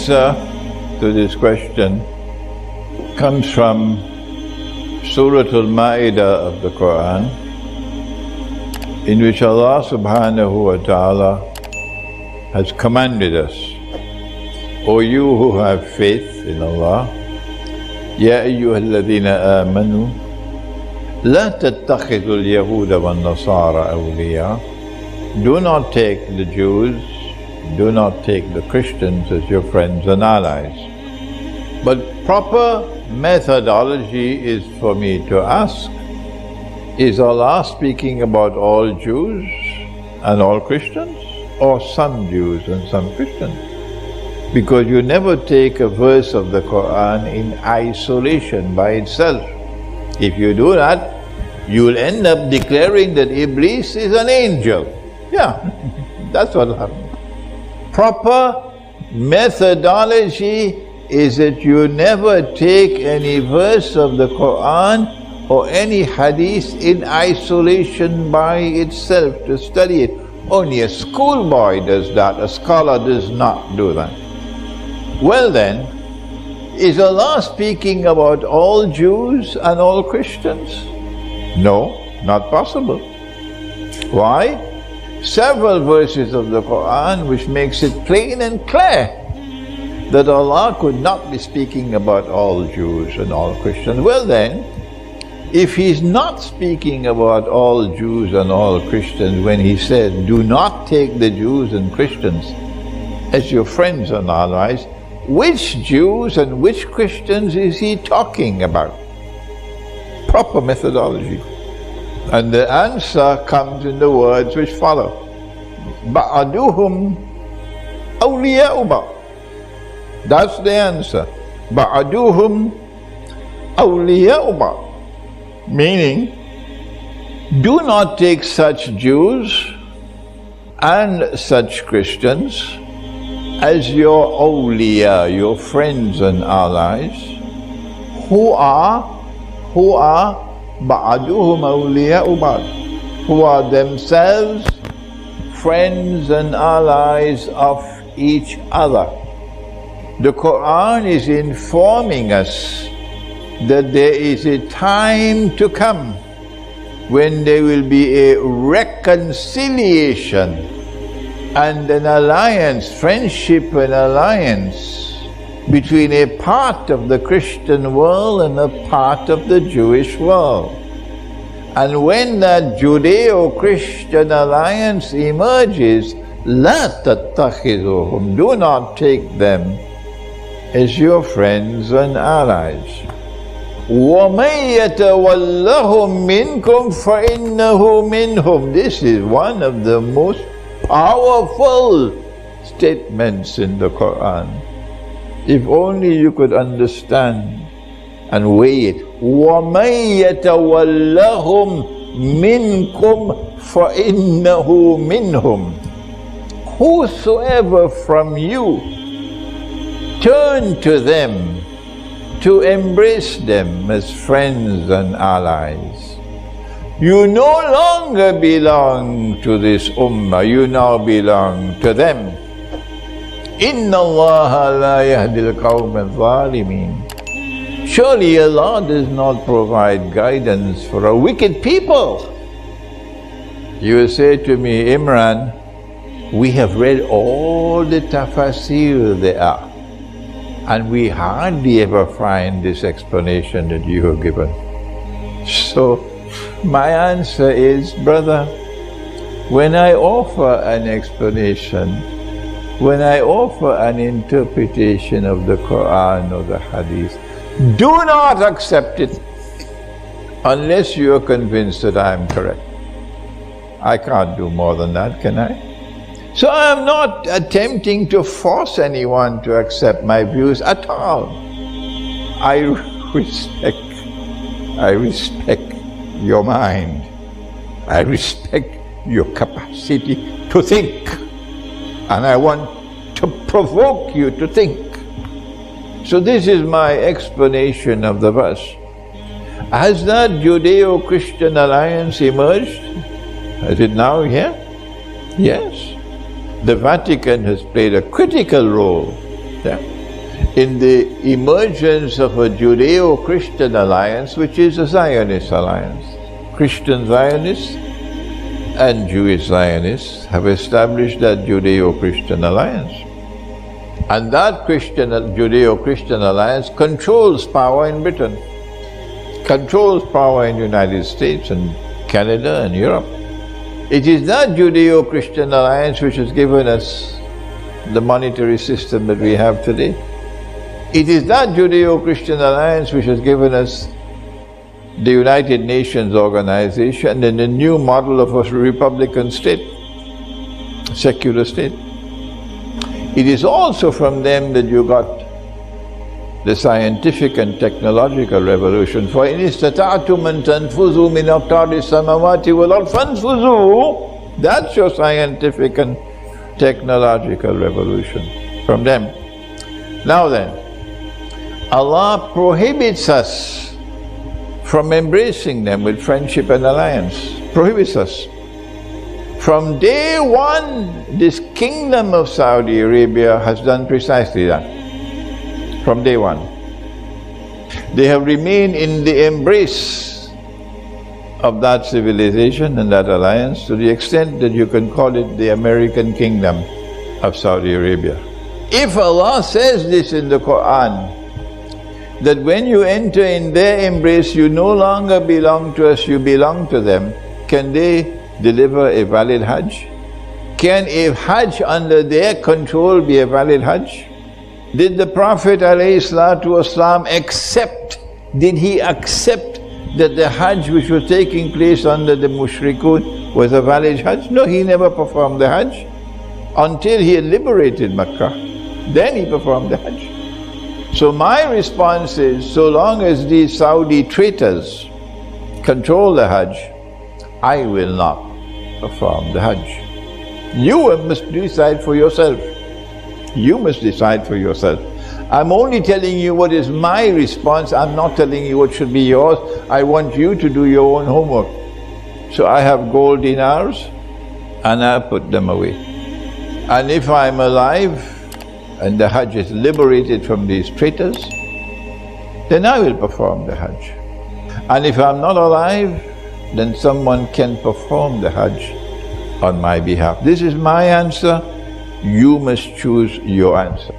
answer to this question comes from Surah Al-Ma'idah of the Quran, in which Allah subhanahu wa ta'ala has commanded us, O you who have faith in Allah, Ya ayyuhalladhina amanu, La tattakhidul Yahuda wan Nasara awliya. Do not take the Jews, do not take the Christians as your friends and allies. But proper methodology is for me to ask, is Allah speaking about all Jews and all Christians, or some Jews and some Christians? Because you never take a verse of the Quran in isolation by itself. If you do that, you will end up declaring that Iblis is an angel. Yeah, that's what happens. Proper methodology is that you never take any verse of the Quran or any hadith in isolation by itself to study it. Only a schoolboy does that, a scholar does not do that. Well then, is Allah speaking about all Jews and all Christians? No, not possible. Why? Several verses of the Quran which makes it plain and clear that Allah could not be speaking about all Jews and all Christians. Well then, if He's not speaking about all Jews and all Christians when He said, do not take the Jews and Christians as your friends and allies, which Jews and which Christians is He talking about? Proper methodology. And the answer comes in the words which follow. Ba'aduhum awliya'u ba'd. That's the answer. Ba'aduhum awliya'u ba'd. Meaning, do not take such Jews and such Christians as your awliya, your friends and allies, who are ba'aduhum awliya'u ba'd, who are themselves friends and allies of each other. The Quran is informing us that there is a time to come when there will be a reconciliation and an alliance, friendship and alliance between a part of the Christian world and a part of the Jewish world. And when that Judeo-Christian alliance emerges, لَا تَتَّخِذُوهُمْ, do not take them as your friends and allies. وَمَنْ يَتَوَلَّهُمْ مِنْكُمْ فَإِنَّهُ مِنْهُمْ. This is one of the most powerful statements in the Quran. If only you could understand and weigh it. وَمَنْ يَتَوَلَّهُمْ مِنْكُمْ فَإِنَّهُ مِنْهُمْ. Whosoever from you turn to them, to embrace them as friends and allies, you no longer belong to this ummah, you now belong to them. Inna Allah la yahdil qawm al-zalimin. Surely Allah does not provide guidance for a wicked people. You will say to me, Imran, we have read all the tafasir there are, and we hardly ever find this explanation that you have given. So, my answer is, brother, when I offer an explanation, when I offer an interpretation of the Quran or the Hadith, do not accept it unless you are convinced that I am correct. I can't do more than that, can I? So I am not attempting to force anyone to accept my views at all. I respect your mind. I respect your capacity to think. And I want to provoke you to think. So this is my explanation of the verse. Has that Judeo-Christian alliance emerged? Is it now here? Yes. The Vatican has played a critical role Yeah. In the emergence of a Judeo-Christian alliance, which is a Zionist alliance. Christian Zionists and Jewish Zionists have established that Judeo-Christian alliance. And that Judeo-Christian alliance controls power in Britain, controls power in the United States and Canada and Europe. It is that Judeo-Christian alliance which has given us the monetary system that we have today. It is that Judeo-Christian alliance which has given us the United Nations organization and the new model of a republican state, secular state. It is also from them that you got the scientific and technological revolution. For in istata'tum an tanfuzu min aqtari samawati wal ard fanfuzu. That's your scientific and technological revolution from them. Now then, Allah prohibits us from embracing them with friendship and alliance. Prohibits us. From day one, this kingdom of Saudi Arabia has done precisely that. From day one. They have remained in the embrace of that civilization and that alliance to the extent that you can call it the American kingdom of Saudi Arabia. If Allah says this in the Quran, that when you enter in their embrace, you no longer belong to us, you belong to them, can they deliver a valid Hajj? Can a Hajj under their control be a valid Hajj? Did the Prophet ﷺ accept, did he accept that the Hajj which was taking place under the Mushrikun was a valid Hajj? No, he never performed the Hajj until he had liberated Mecca. Then he performed the Hajj. So my response is, so long as these Saudi traitors control the Hajj, I will not perform the Hajj. You must decide for yourself. You must decide for yourself. I'm only telling you what is my response. I'm not telling you what should be yours. I want you to do your own homework. So I have gold dinars and I put them away. And if I'm alive and the Hajj is liberated from these traitors, then I will perform the Hajj. And if I'm not alive, then someone can perform the Hajj on my behalf. This is my answer. You must choose your answer.